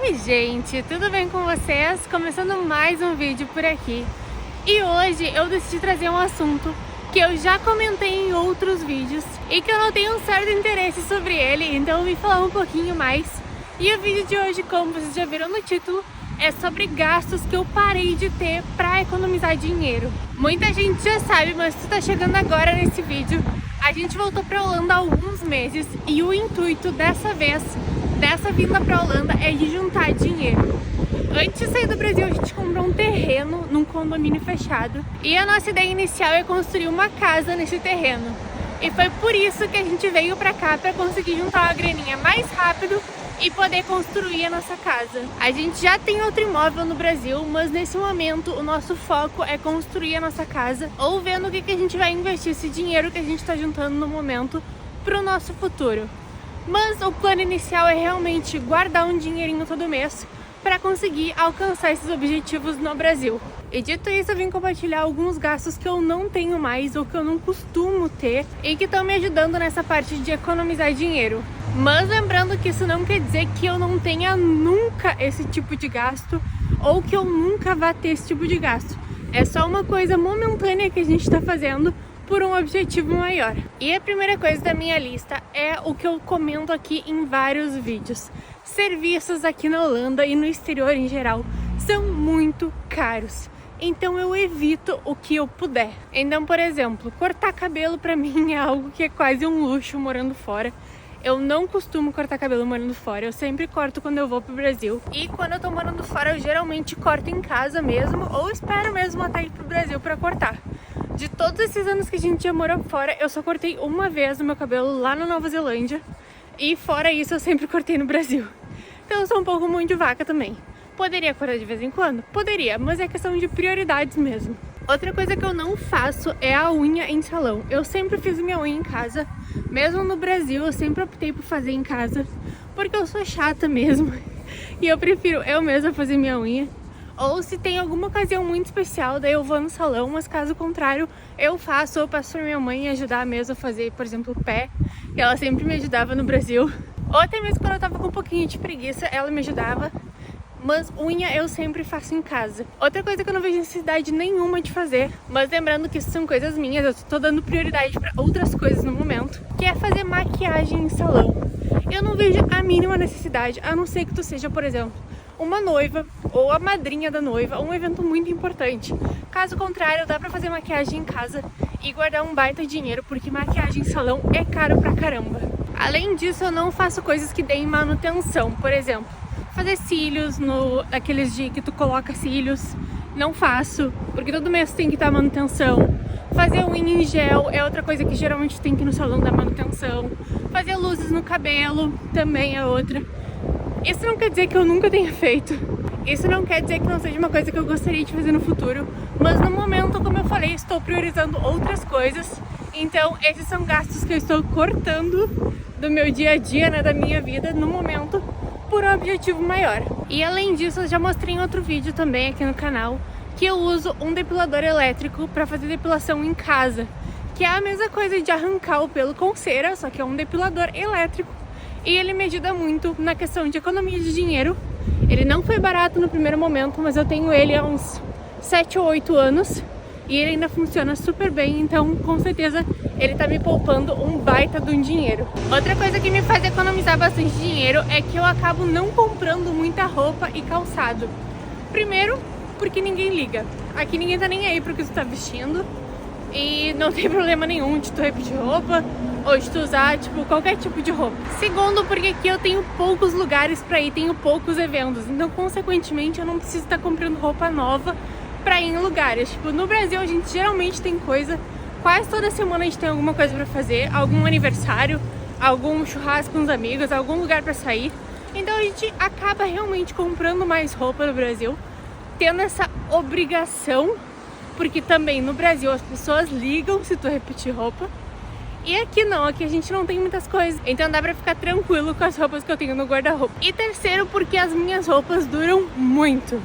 Oi gente, tudo bem com vocês? Começando mais um vídeo por aqui. E hoje eu decidi trazer um assunto que eu já comentei em outros vídeos e que eu não tenho um certo interesse sobre ele, então eu vim falar um pouquinho mais. E o vídeo de hoje, como vocês já viram no título, é sobre gastos que eu parei de ter para economizar dinheiro. Muita gente já sabe, mas se tu tá chegando agora nesse vídeo, a gente voltou para Holanda há alguns meses e o intuito dessa vinda para Holanda é de juntar dinheiro. Antes de sair do Brasil, a gente comprou um terreno num condomínio fechado e a nossa ideia inicial é construir uma casa nesse terreno. E foi por isso que a gente veio para cá, para conseguir juntar uma graninha mais rápido e poder construir a nossa casa. A gente já tem outro imóvel no Brasil, mas nesse momento o nosso foco é construir a nossa casa ou vendo o que a gente vai investir esse dinheiro que a gente está juntando no momento para o nosso futuro. Mas o plano inicial é realmente guardar um dinheirinho todo mês para conseguir alcançar esses objetivos no Brasil. E dito isso, eu vim compartilhar alguns gastos que eu não tenho mais ou que eu não costumo ter e que estão me ajudando nessa parte de economizar dinheiro. Mas lembrando que isso não quer dizer que eu não tenha nunca esse tipo de gasto ou que eu nunca vá ter esse tipo de gasto. É só uma coisa momentânea que a gente está fazendo por um objetivo maior. E a primeira coisa da minha lista é o que eu comento aqui em vários vídeos. Serviços aqui na Holanda e no exterior em geral são muito caros. Então eu evito o que eu puder. Então, por exemplo, cortar cabelo pra mim é algo que é quase um luxo morando fora. Eu não costumo cortar cabelo morando fora, eu sempre corto quando eu vou pro Brasil. E quando eu tô morando fora, eu geralmente corto em casa mesmo, ou espero mesmo até ir pro Brasil pra cortar. De todos esses anos que a gente já morou fora, eu só cortei uma vez o meu cabelo lá na Nova Zelândia. E fora isso, eu sempre cortei no Brasil. Então eu sou um pouco mão de vaca também. Poderia cortar de vez em quando? Poderia, mas é questão de prioridades mesmo. Outra coisa que eu não faço é a unha em salão. Eu sempre fiz minha unha em casa. Mesmo no Brasil, eu sempre optei por fazer em casa, porque eu sou chata mesmo. E eu prefiro eu mesma fazer minha unha. Ou se tem alguma ocasião muito especial, daí eu vou no salão, mas caso contrário, eu faço ou passo pra minha mãe ajudar mesmo a fazer, por exemplo, o pé, que ela sempre me ajudava no Brasil. Ou até mesmo quando eu tava com um pouquinho de preguiça, ela me ajudava. Mas unha eu sempre faço em casa. Outra coisa que eu não vejo necessidade nenhuma de fazer, mas lembrando que isso são coisas minhas, eu tô dando prioridade pra outras coisas no momento, que é fazer maquiagem em salão. Eu não vejo a mínima necessidade, a não ser que tu seja, por exemplo, uma noiva ou a madrinha da noiva, um evento muito importante. Caso contrário, dá pra fazer maquiagem em casa e guardar um baita dinheiro, porque maquiagem em salão é caro pra caramba. Além disso, eu não faço coisas que deem manutenção, por exemplo, fazer cílios, aqueles de que tu coloca cílios, não faço, porque todo mês tem que dar manutenção. Fazer unha em gel é outra coisa que geralmente tem que ir no salão dar manutenção. Fazer luzes no cabelo também é outra. Isso não quer dizer que eu nunca tenha feito. Isso não quer dizer que não seja uma coisa que eu gostaria de fazer no futuro. Mas no momento, como eu falei, estou priorizando outras coisas. Então, esses são gastos que eu estou cortando do meu dia a dia, né, da minha vida, no momento, por um objetivo maior. E além disso, eu já mostrei em outro vídeo também aqui no canal que eu uso um depilador elétrico para fazer depilação em casa, que é a mesma coisa de arrancar o pelo com cera, só que é um depilador elétrico. E ele me ajuda muito na questão de economia de dinheiro. Ele não foi barato no primeiro momento, mas eu tenho ele há uns 7 ou 8 anos e ele ainda funciona super bem, então com certeza ele tá me poupando um baita de um dinheiro. Outra coisa que me faz economizar bastante dinheiro é que eu acabo não comprando muita roupa e calçado. Primeiro, porque ninguém liga. Aqui ninguém tá nem aí pro que tu tá vestindo e não tem problema nenhum de tu repetir roupa ou de tu usar, tipo, qualquer tipo de roupa. Segundo, porque aqui eu tenho poucos lugares pra ir, tenho poucos eventos, então consequentemente eu não preciso estar comprando roupa nova pra ir em lugares. Tipo, no Brasil a gente geralmente tem coisa, quase toda semana a gente tem alguma coisa pra fazer, algum aniversário, algum churrasco com os amigos, algum lugar pra sair. Então a gente acaba realmente comprando mais roupa no Brasil, tendo essa obrigação, porque também no Brasil as pessoas ligam se tu repetir roupa. E aqui não, aqui a gente não tem muitas coisas, então dá pra ficar tranquilo com as roupas que eu tenho no guarda-roupa. E terceiro, porque as minhas roupas duram muito.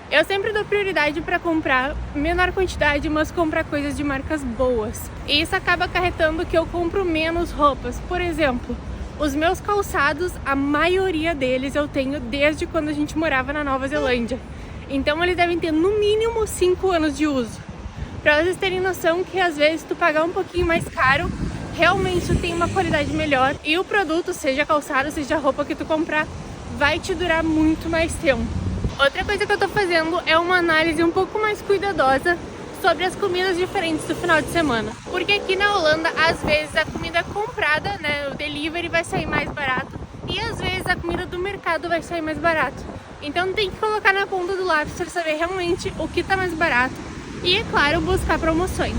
Eu sempre dou prioridade pra comprar menor quantidade, mas comprar coisas de marcas boas. E isso acaba acarretando que eu compro menos roupas. Por exemplo, Os meus calçados, a maioria deles eu tenho desde quando a gente morava na Nova Zelândia. Então eles devem ter no mínimo 5 anos de uso. Pra vocês terem noção que às vezes tu pagar um pouquinho mais caro, realmente tem uma qualidade melhor. E o produto, seja calçado, seja roupa que tu comprar, vai te durar muito mais tempo. Outra coisa que eu tô fazendo é uma análise um pouco mais cuidadosa sobre as comidas diferentes do final de semana. Porque aqui na Holanda, às vezes a comida comprada, né, o delivery vai sair mais barato e às vezes a comida do mercado vai sair mais barato. Então tem que colocar na ponta do lápis para saber realmente o que tá mais barato e, é claro, buscar promoções.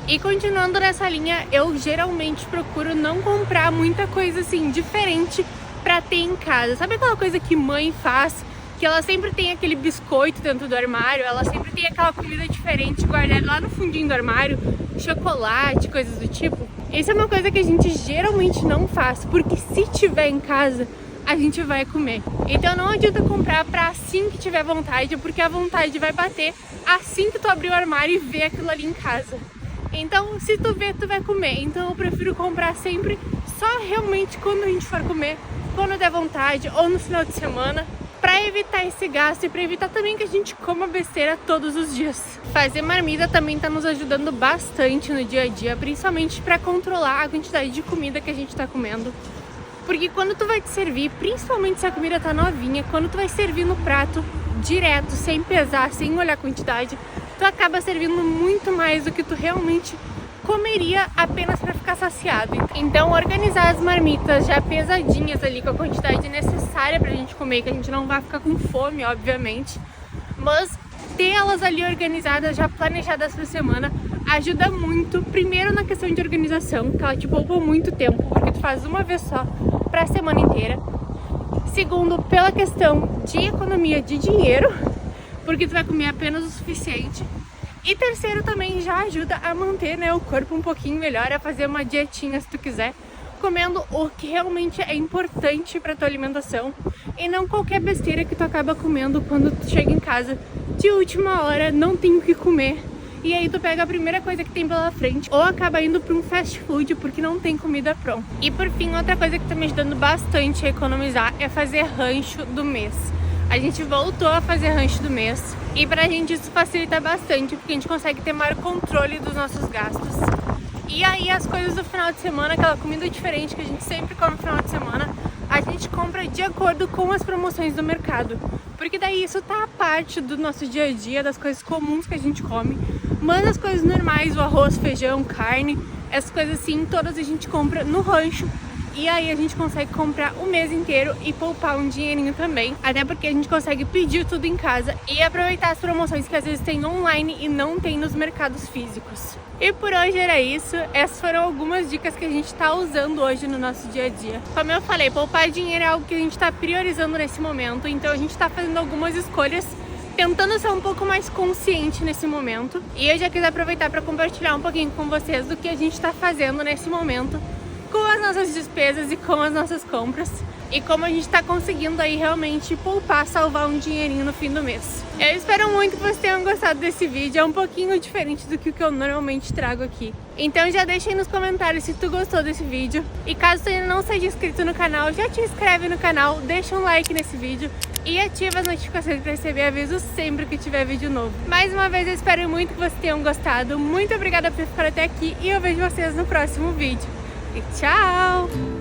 E continuando nessa linha, eu geralmente procuro não comprar muita coisa assim diferente pra ter em casa. Sabe aquela coisa que mãe faz? Que ela sempre tem aquele biscoito dentro do armário, ela sempre tem aquela comida diferente guardada lá no fundinho do armário, chocolate, coisas do tipo. Isso é uma coisa que a gente geralmente não faz, porque se tiver em casa, a gente vai comer. Então não adianta comprar pra assim que tiver vontade, porque a vontade vai bater assim que tu abrir o armário e ver aquilo ali em casa. Então, se tu ver, tu vai comer. Então eu prefiro comprar sempre só realmente quando a gente for comer, quando der vontade ou no final de semana, para evitar esse gasto e para evitar também que a gente coma besteira todos os dias. Fazer marmita também está nos ajudando bastante no dia a dia, principalmente para controlar a quantidade de comida que a gente está comendo. Porque quando tu vai te servir, principalmente se a comida tá novinha, quando tu vai servir no prato direto, sem pesar, sem olhar a quantidade, tu acaba servindo muito mais do que tu realmente comeria apenas para ficar saciado. Então organizar as marmitas já pesadinhas ali com a quantidade necessária pra gente comer, que a gente não vai ficar com fome, obviamente, mas ter elas ali organizadas, já planejadas pra semana, ajuda muito. Primeiro na questão de organização, que ela te poupa muito tempo, porque tu faz uma vez só pra semana inteira. Segundo, pela questão de economia de dinheiro, porque tu vai comer apenas o suficiente. E terceiro, também já ajuda a manter, né, o corpo um pouquinho melhor, a fazer uma dietinha se tu quiser, comendo o que realmente é importante para tua alimentação e não qualquer besteira que tu acaba comendo quando tu chega em casa de última hora, não tem o que comer. E aí tu pega a primeira coisa que tem pela frente ou acaba indo para um fast food porque não tem comida pronta. E por fim, outra coisa que tá me ajudando bastante a economizar é fazer rancho do mês. A gente voltou a fazer rancho do mês e pra gente isso facilita bastante, porque a gente consegue ter maior controle dos nossos gastos. E aí as coisas do final de semana, aquela comida diferente que a gente sempre come no final de semana, a gente compra de acordo com as promoções do mercado. Porque daí isso tá a parte do nosso dia a dia, das coisas comuns que a gente come. Mas as coisas normais, o arroz, feijão, carne, essas coisas assim, todas a gente compra no rancho. E aí a gente consegue comprar o mês inteiro e poupar um dinheirinho também. Até porque a gente consegue pedir tudo em casa e aproveitar as promoções que às vezes tem online e não tem nos mercados físicos. E por hoje era isso. Essas foram algumas dicas que a gente está usando hoje no nosso dia a dia. Como eu falei, poupar dinheiro é algo que a gente está priorizando nesse momento. Então a gente está fazendo algumas escolhas, tentando ser um pouco mais consciente nesse momento. E eu já quis aproveitar para compartilhar um pouquinho com vocês do que a gente está fazendo nesse momento, com as nossas despesas e com as nossas compras, e como a gente está conseguindo aí realmente poupar, salvar um dinheirinho no fim do mês. Eu espero muito que vocês tenham gostado desse vídeo, é um pouquinho diferente do que o que eu normalmente trago aqui. Então já deixa aí nos comentários se tu gostou desse vídeo, e caso tu ainda não seja inscrito no canal, já te inscreve no canal, deixa um like nesse vídeo e ativa as notificações para receber avisos sempre que tiver vídeo novo. Mais uma vez eu espero muito que vocês tenham gostado, muito obrigada por ficar até aqui e eu vejo vocês no próximo vídeo. E tchau!